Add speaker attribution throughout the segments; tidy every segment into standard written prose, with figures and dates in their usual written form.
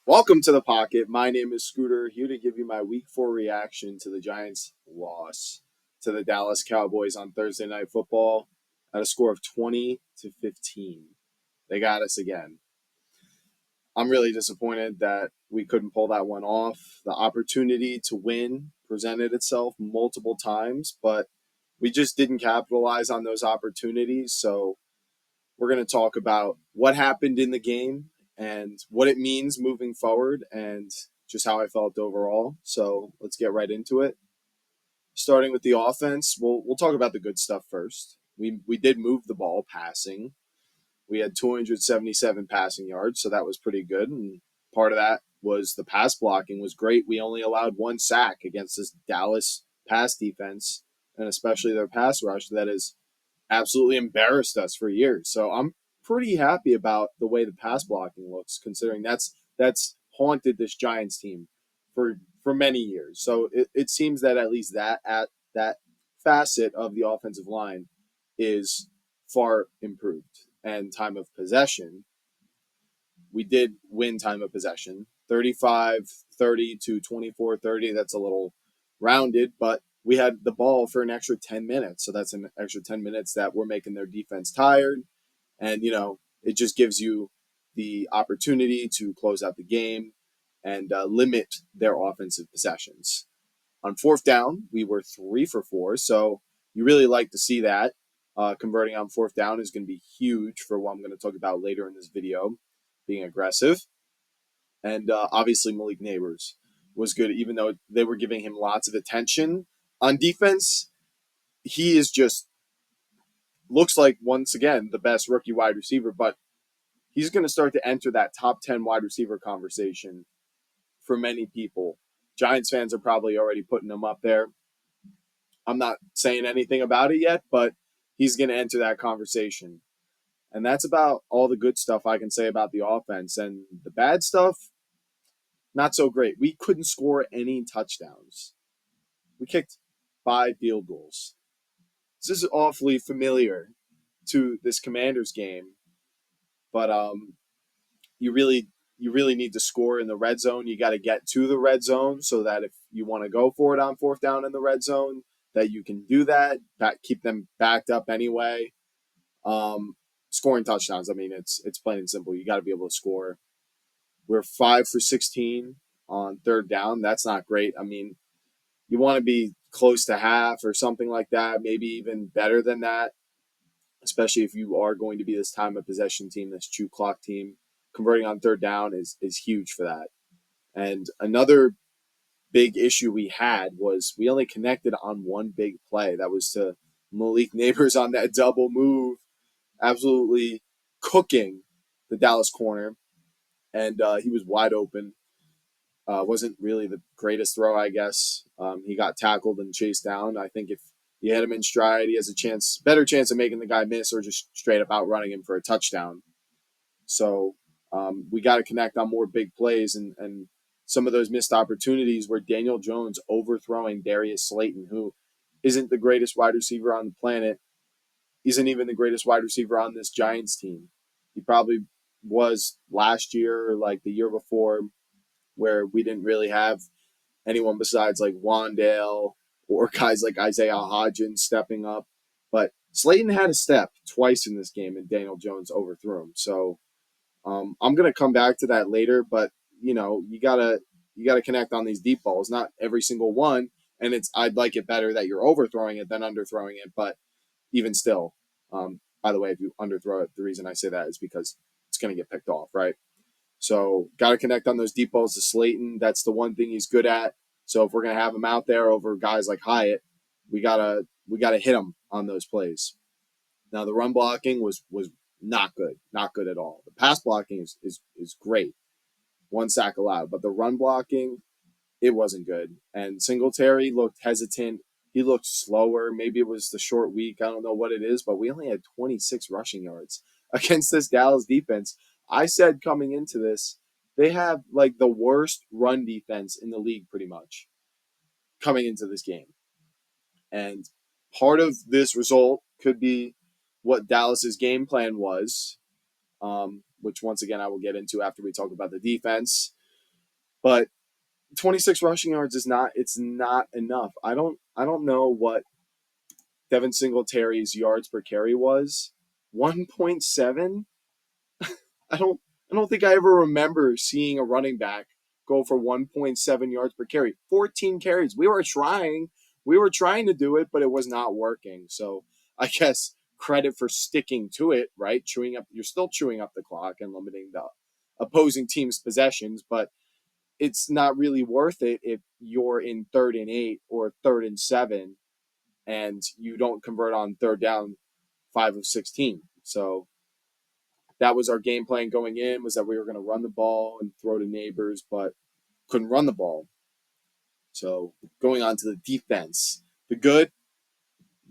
Speaker 1: Welcome to the pocket. My name is Scooter, here to give you my week 4 reaction to the Giants' loss to the Dallas Cowboys on Thursday Night Football at a score of 20-15. They got us again. I'm really disappointed that we couldn't pull that one off. The opportunity to win presented itself multiple times, but we just didn't capitalize on those opportunities. So we're going to talk about what happened in the game and what it means moving forward and just how I felt overall. So let's get right into it. Starting with the offense, we'll talk about the good stuff first. We did move the ball passing. We had 277 passing yards, so that was pretty good. And part of that was the pass blocking was great. We only allowed one sack against this Dallas pass defense, and especially their pass rush that has absolutely embarrassed us for years. So I'm pretty happy about the way the pass blocking looks, considering that's haunted this Giants team for many years. So it seems that at least that facet of the offensive line is far improved. And time of possession, we did win time of possession 35-30 to 24-30. That's a little rounded, but we had the ball for an extra 10 minutes. So that's an extra 10 minutes that we're making their defense tired. And, it just gives you the opportunity to close out the game and limit their offensive possessions. On fourth down, we were 3 for 4. So you really like to see that. Converting on fourth down is going to be huge for what I'm going to talk about later in this video, being aggressive. And obviously, Malik Nabers was good, even though they were giving him lots of attention. On defense, he is just looks like, once again, the best rookie wide receiver, but he's going to start to enter that top 10 wide receiver conversation for many people. Giants fans are probably already putting him up there. I'm not saying anything about it yet, but he's going to enter that conversation. And that's about all the good stuff I can say about the offense. And the bad stuff, not so great. We couldn't score any touchdowns. We kicked 5 field goals. This is awfully familiar to this Commanders game, but you really need to score in the red zone. You got to get to the red zone so that if you want to go for it on fourth down in the red zone, that you can do that. Keep them backed up anyway. Scoring touchdowns. I mean, it's plain and simple. You got to be able to score. We're 5 for 16 on third down. That's not great. I mean, you want to be close to half or something like that, maybe even better than that, especially if you are going to be this time of possession team, this chew clock team. Converting on third down is huge for that. And another big issue we had was we only connected on one big play. That was to Malik Nabers on that double move, absolutely cooking the Dallas corner. And he was wide open. Wasn't really the greatest throw, I guess. He got tackled and chased down. I think if you hit him in stride, he has a better chance of making the guy miss or just straight up outrunning him for a touchdown. So we got to connect on more big plays and some of those missed opportunities where Daniel Jones overthrowing Darius Slayton, who isn't the greatest wide receiver on the planet, isn't even the greatest wide receiver on this Giants team. He probably was last year or like the year before, where we didn't really have anyone besides like Wandale or guys like Isaiah Hodgins stepping up. But Slayton had a step twice in this game, and Daniel Jones overthrew him. So I'm gonna come back to that later, but you gotta connect on these deep balls, not every single one. And I'd like it better that you're overthrowing it than underthrowing it, but even still, by the way, if you underthrow it, the reason I say that is because it's gonna get picked off, right? So got to connect on those deep balls to Slayton. That's the one thing he's good at. So if we're gonna have him out there over guys like Hyatt, we gotta hit him on those plays. Now the run blocking was not good at all. The pass blocking is great, one sack allowed, but the run blocking, it wasn't good. And Singletary looked hesitant. He looked slower. Maybe it was the short week. I don't know what it is, but we only had 26 rushing yards against this Dallas defense. I said coming into this, they have like the worst run defense in the league pretty much coming into this game. And part of this result could be what Dallas's game plan was, which once again I will get into after we talk about the defense. But 26 rushing yards is not, it's not enough. I don't know what Devin Singletary's yards per carry was. 1.7? I don't I don't think I ever remember seeing a running back go for 1.7 yards per carry. 14 carries. We were trying to do it, but it was not working. So I guess credit for sticking to it, right? You're still chewing up the clock and limiting the opposing team's possessions, but it's not really worth it if you're in 3rd and 8 or 3rd and 7 and you don't convert on third down 5 of 16. So that was our game plan going in, was that we were going to run the ball and throw to Nabers, but couldn't run the ball. So going on to the defense, the good,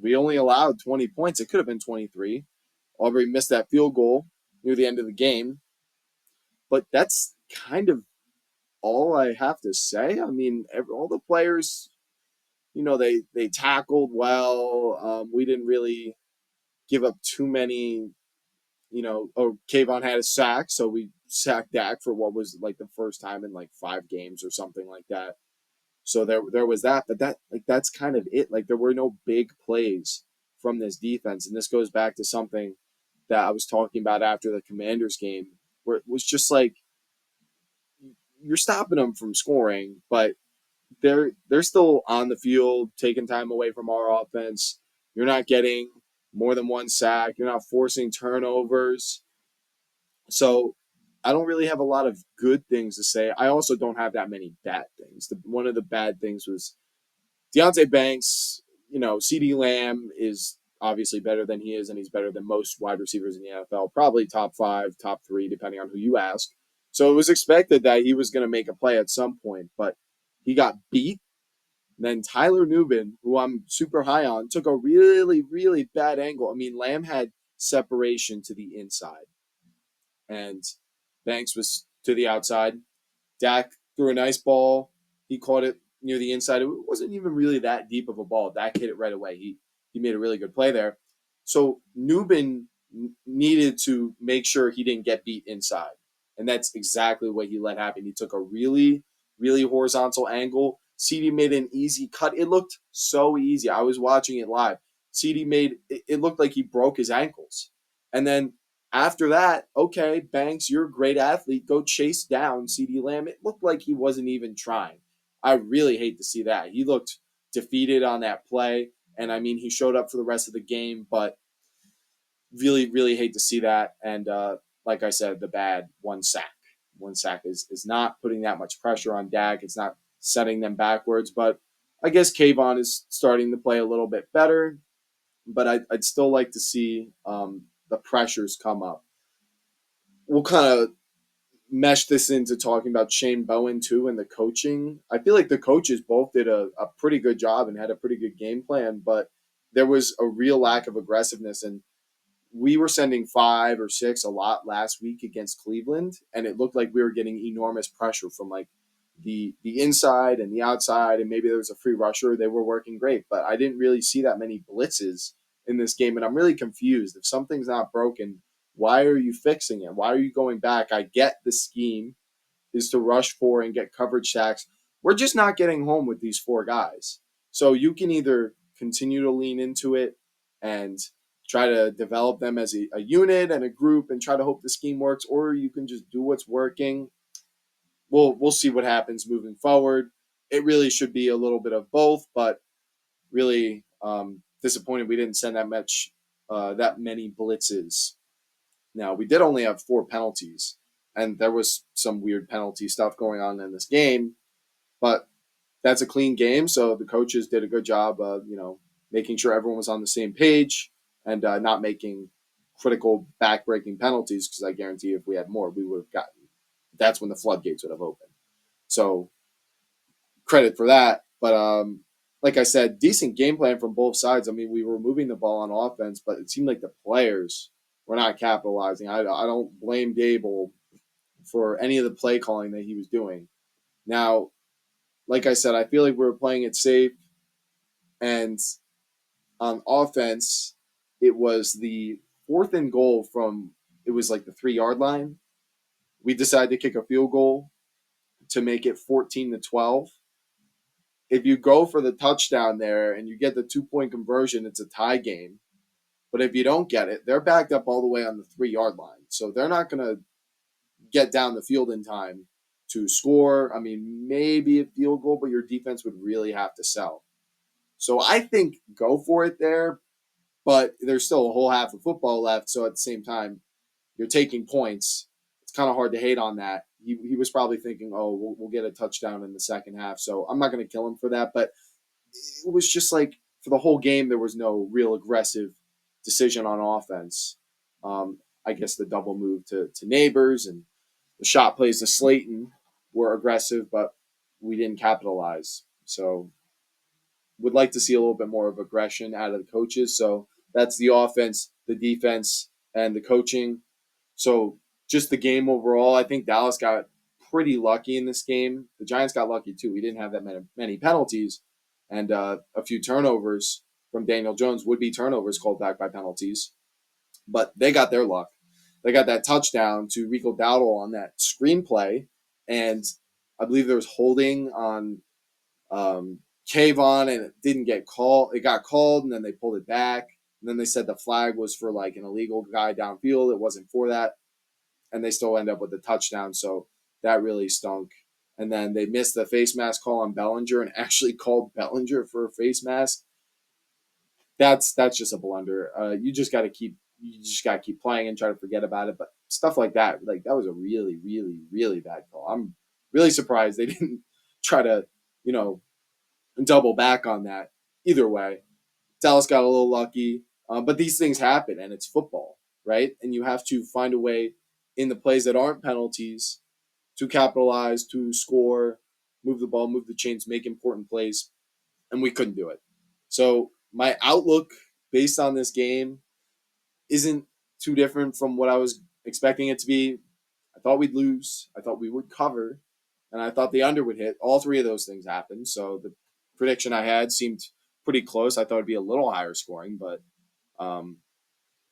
Speaker 1: we only allowed 20 points. It could have been 23. Aubrey missed that field goal near the end of the game, but that's kind of all I have to say. I mean, all the players, they tackled well. We didn't really give up too many. Kayvon had a sack, so we sacked Dak for what was like the first time in like 5 games or something like that. So there was that, but that's kind of it. Like there were no big plays from this defense, and this goes back to something that I was talking about after the Commanders game, where it was just like you're stopping them from scoring, but they're still on the field, taking time away from our offense. You're not getting more than one sack. You're not forcing turnovers. So I don't really have a lot of good things to say. I also don't have that many bad things. One of the bad things was Deontay Banks. CD Lamb is obviously better than he is, and he's better than most wide receivers in the NFL. Probably top 5, top 3, depending on who you ask. So it was expected that he was going to make a play at some point, but he got beat. Then Tyler Nubin, who I'm super high on, took a really, really bad angle. I mean, Lamb had separation to the inside, and Banks was to the outside. Dak threw a nice ball. He caught it near the inside. It wasn't even really that deep of a ball. Dak hit it right away. He made a really good play there. So Nubin needed to make sure he didn't get beat inside. And that's exactly what he let happen. He took a really, really horizontal angle. CD made an easy cut. It looked so easy. I was watching it live. CD made it looked like he broke his ankles. And then after that, okay, Banks, you're a great athlete. Go chase down CD Lamb. It looked like he wasn't even trying. I really hate to see that. He looked defeated on that play. And I mean, he showed up for the rest of the game, but really, really hate to see that. And like I said, the bad one sack. One sack is not putting that much pressure on Dak. It's not setting them backwards. But I guess Kayvon is starting to play a little bit better. But I'd still like to see the pressures come up. We'll kind of mesh this into talking about Shane Bowen too and the coaching. I feel like the coaches both did a pretty good job and had a pretty good game plan, but there was a real lack of aggressiveness. And we were sending 5 or 6 a lot last week against Cleveland, and it looked like we were getting enormous pressure from like the inside and the outside, and maybe there was a free rusher. They were working great, but I didn't really see that many blitzes in this game, and I'm really confused. If something's not broken, why are you fixing it? Why are you going back? I get the scheme is to rush 4 and get coverage sacks. We're just not getting home with these 4 guys. So you can either continue to lean into it and try to develop them as a unit and a group and try to hope the scheme works, or you can just do what's working. We'll see what happens moving forward. It really should be a little bit of both, but really disappointed we didn't send that many blitzes. Now, we did only have 4 penalties, and there was some weird penalty stuff going on in this game, but that's a clean game, so the coaches did a good job of, making sure everyone was on the same page and not making critical back-breaking penalties, because I guarantee if we had more, we would have gotten – that's when the floodgates would have opened. So credit for that, but like I said, decent game plan from both sides. I mean, we were moving the ball on offense, but it seemed like the players – we're not capitalizing. I don't blame Dable for any of the play calling that he was doing. Now, like I said, I feel like we were playing it safe. And on offense, it was the 4th and goal it was like the 3-yard line. We decided to kick a field goal to make it 14-12. If you go for the touchdown there and you get the 2-point conversion, it's a tie game. But if you don't get it, they're backed up all the way on the 3-yard line. So they're not going to get down the field in time to score. I mean, maybe a field goal, but your defense would really have to sell. So I think go for it there, but there's still a whole half of football left. So at the same time, you're taking points. It's kind of hard to hate on that. He was probably thinking, oh, we'll get a touchdown in the second half. So I'm not going to kill him for that. But it was just like for the whole game, there was no real aggressive decision on offense. I guess the double move to Nabers and the shot plays to Slayton were aggressive, but we didn't capitalize. So would like to see a little bit more of aggression out of the coaches. So that's the offense, the defense, and the coaching. So just the game overall, I think Dallas got pretty lucky in this game. The Giants got lucky too. We didn't have that many penalties and a few turnovers from Daniel Jones, would be turnovers called back by penalties. But they got their luck. They got that touchdown to Rico Dowdle on that screenplay, and I believe there was holding on Kayvon, and it didn't get called. It got called, and then they pulled it back. And then they said the flag was for like an illegal guy downfield. It wasn't for that, and they still end up with the touchdown. So that really stunk. And then they missed the face mask call on Bellinger and actually called Bellinger for a face mask. That's just a blunder. You just got to keep playing and try to forget about it. But stuff like that was a really, really, really bad call. I'm really surprised they didn't try to, double back on that. Either way, Dallas got a little lucky, but these things happen, and it's football, right? And you have to find a way in the plays that aren't penalties to capitalize, to score, move the ball, move the chains, make important plays, and we couldn't do it. So my outlook based on this game isn't too different from what I was expecting it to be. I thought we'd lose. I thought we would cover, and I thought the under would hit. All three of those things happened. So the prediction I had seemed pretty close. I thought it'd be a little higher scoring, but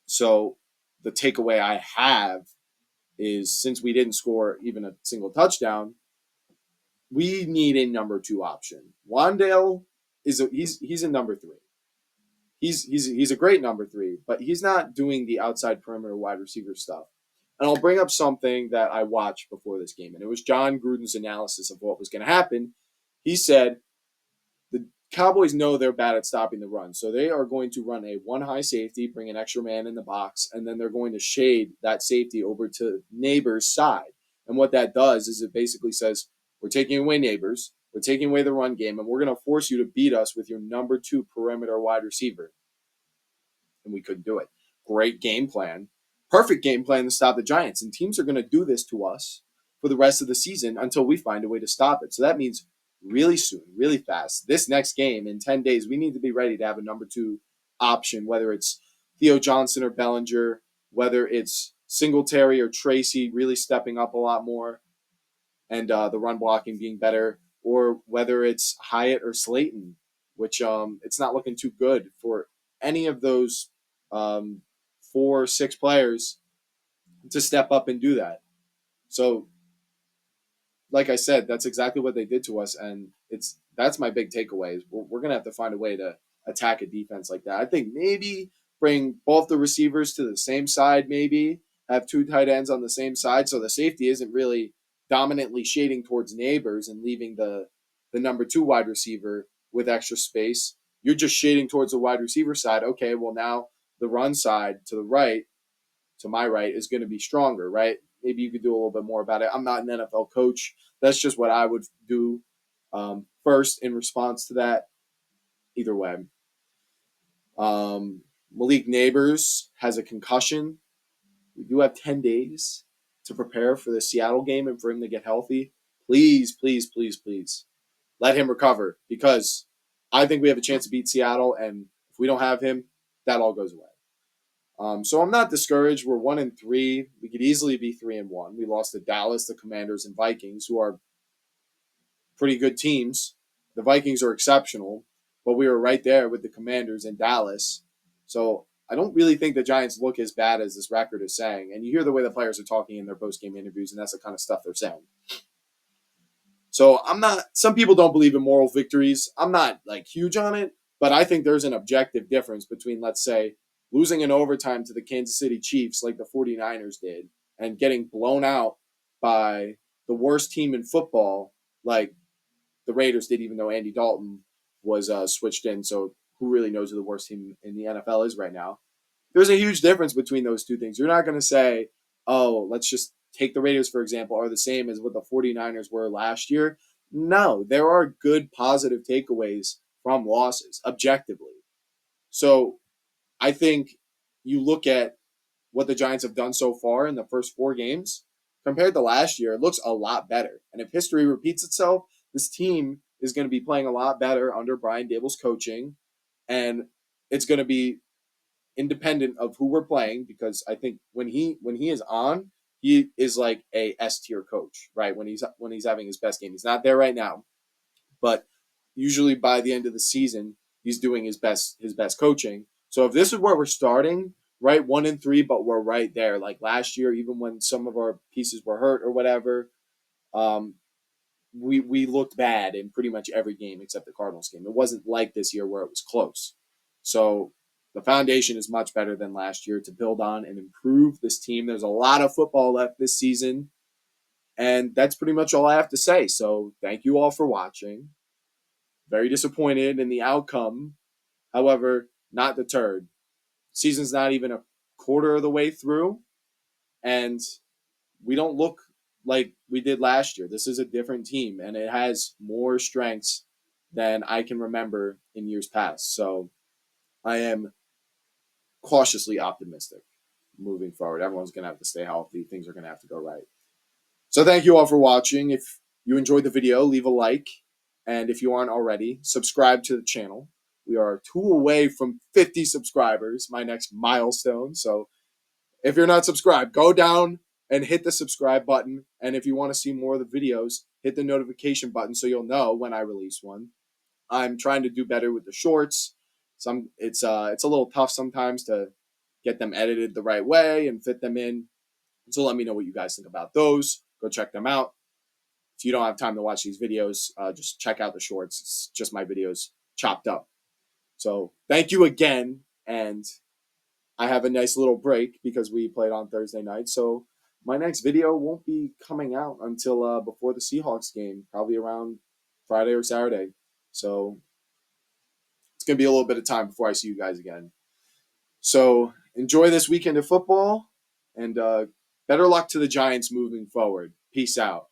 Speaker 1: so the takeaway I have is since we didn't score even a single touchdown, we need a number two option. Wandale he's a number three. He's a great number three, but he's not doing the outside perimeter wide receiver stuff. And I'll bring up something that I watched before this game, and it was John Gruden's analysis of what was going to happen. He said the Cowboys know they're bad at stopping the run, so they are going to run a one high safety, bring an extra man in the box, and then they're going to shade that safety over to Nabers' side. And what that does is it basically says, we're taking away Nabers, we're taking away the run game, and we're going to force you to beat us with your number two perimeter wide receiver. And we couldn't do it. Great game plan. Perfect game plan to stop the Giants. And teams are going to do this to us for the rest of the season until we find a way to stop it. So that means really soon, really fast, this next game in 10 days, we need to be ready to have a number two option, whether it's Theo Johnson or Bellinger, whether it's Singletary or Tracy really stepping up a lot more and the run blocking being better, or whether it's Hyatt or Slayton, which it's not looking too good for any of those 4 or 6 players to step up and do that. So, like I said, that's exactly what they did to us, and that's my big takeaway. Is we're gonna have to find a way to attack a defense like that. I think maybe bring both the receivers to the same side, maybe have 2 tight ends on the same side, so the safety isn't really dominantly shading towards Nabers and leaving the number 2 wide receiver with extra space. You're just shading towards the wide receiver side. Okay, well now the run side to the right, to my right, is going to be stronger, right? Maybe you could do a little bit more about it. I'm not an NFL coach. That's just what I would do first in response to that. Either way. Malik Nabers has a concussion. We do have 10 days to prepare for the Seattle game and for him to get healthy. Please, please, please, please let him recover, because I think we have a chance to beat Seattle, and if we don't have him, that all goes away. So I'm not discouraged. We're 1-3. We could easily be 3-1. We lost to Dallas, the Commanders, and Vikings, who are pretty good teams. The Vikings are exceptional, but we were right there with the Commanders and Dallas. So I don't really think the Giants look as bad as this record is saying. And you hear the way the players are talking in their post-game interviews, and that's the kind of stuff they're saying. So I'm not, some people don't believe in moral victories. I'm not like huge on it, but I think there's an objective difference between, let's say, losing in overtime to the Kansas City Chiefs like the 49ers did and getting blown out by the worst team in football like the Raiders did, even though Andy Dalton was switched in. So who really knows who the worst team in the NFL is right now? There's a huge difference between those two things. You're not going to say, oh, let's just take the Raiders, for example, are the same as what the 49ers were last year. No, there are good positive takeaways from losses, objectively. So I think you look at what the Giants have done so far in the first 4 games compared to last year, it looks a lot better. And if history repeats itself, this team is going to be playing a lot better under Brian Dable's coaching. And it's going to be independent of who we're playing, because I think when he is on, he is like a S tier coach, right? When he's having his best game, he's not there right now, but usually by the end of the season, he's doing his best coaching. So if this is where we're starting, right, 1-3, but we're right there, like last year, even when some of our pieces were hurt or whatever, um, we looked bad in pretty much every game except the Cardinals game. It wasn't like this year where it was close. So the foundation is much better than last year to build on and improve this team. There's a lot of football left this season, and that's pretty much all I have to say. So thank you all for watching. Very disappointed in the outcome. However, not deterred. Season's not even a quarter of the way through, and we don't look like we did last year. This is a different team, and it has more strengths than I can remember in years past. So I am cautiously optimistic moving forward. Everyone's going to have to stay healthy. Things are going to have to go right. So thank you all for watching. If you enjoyed the video, leave a like. And if you aren't already, subscribe to the channel. We are 2 away from 50 subscribers, my next milestone. So if you're not subscribed, go down and hit the subscribe button. And if you want to see more of the videos, hit the notification button so you'll know when I release one. I'm trying to do better with the shorts. It's a little tough sometimes to get them edited the right way and fit them in. So let me know what you guys think about those. Go check them out. If you don't have time to watch these videos, just check out the shorts. It's just my videos chopped up. So thank you again, and I have a nice little break because we played on Thursday night. So my next video won't be coming out until before the Seahawks game, probably around Friday or Saturday. So it's going to be a little bit of time before I see you guys again. So enjoy this weekend of football, and better luck to the Giants moving forward. Peace out.